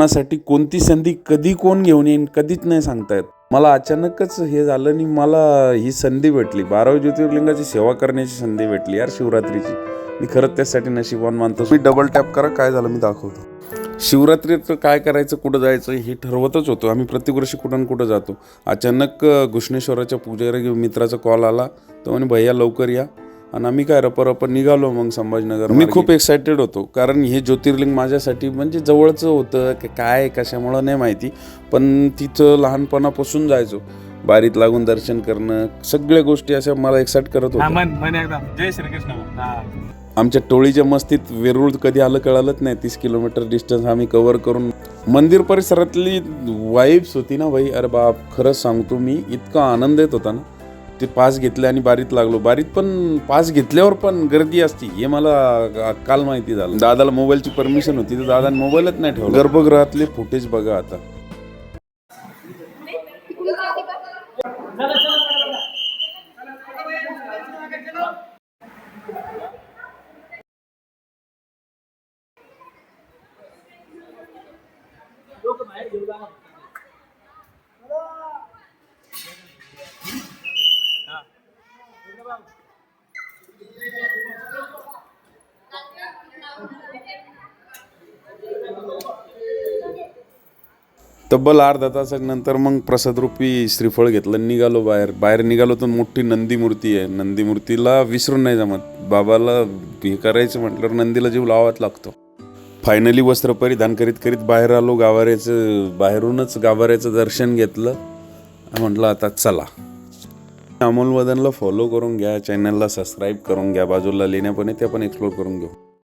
कोणासाठी कोणती संधी कधी कोण घेऊन येईन कधीच नाही सांगता येत. मला अचानकच हे झालं आणि मला ही संधी भेटली, 12 ज्योतिर्लिंगाची सेवा करण्याची संधी भेटली यार शिवरात्रीची. मी खरंच त्यासाठी नशीबवान मानतो. मी डबल टॅप करा, काय झालं मी दाखवतो. शिवरात्रीचं काय करायचं, कुठं जायचं हे ठरवतच होतो आम्ही. प्रत्येक वर्षी कुठं कुठं जातो. अचानक घुष्णेश्वराच्या पुजारी मित्राचा कॉल आला, तो म्हणे भैया लवकर या. आणि आम्ही काय रप निघालो मग संभाजीनगर. मी खूप एक्सायटेड होतो, कारण हे ज्योतिर्लिंग माझ्यासाठी म्हणजे जवळचं होतं. काय कशामुळं नाही माहिती, पण तिथं लहानपणापासून जायचो. बारीत लागून दर्शन करणं, सगळ्या गोष्टी अशा मला एक्साइट करत होत्या. जय श्रीकृष्ण. आमच्या टोळीच्या मस्तीत वेरूळ कधी आलं कळालंच नाही. 30 किलोमीटर डिस्टन्स आम्ही कव्हर करून मंदिर परिसरातली वाईब्स होती ना भाई, अरे बाप खरंच सांगतो मी, इतका आनंद येत होता ना. ते पास घेतले आणि बारीत लागलो. बारीत पण पास घेतल्यावर पण गर्दी असती हे मला काल माहिती झालं. दादाला मोबाईलची परमिशन होती तर दादाने मोबाईलच नाही ठेवला. गर्भगृहातले फुटेज बघा आता. तब्बल अर्धा तासानंतर मग प्रसादरूपी श्रीफळ घेतलं, निघालो बाहेर निघालो तर मोठी नंदी मूर्ती आहे. नंदी मूर्तीला विसरून नाही जमत. बाबाला हे करायचं म्हटल्यावर नंदीला जीव लावाच लागतो. फायनली वस्त्र परिधान करीत बाहेर आलो. बाहेरूनच गाभाऱ्याचं दर्शन घेतलं. म्हटलं आता चला. अमोल वदनला फॉलो करून घ्या, चॅनलला सबस्क्राईब करून घ्या, बाजूला लेण्या पण आहे त्या पण एक्सप्लोर करून घेऊ.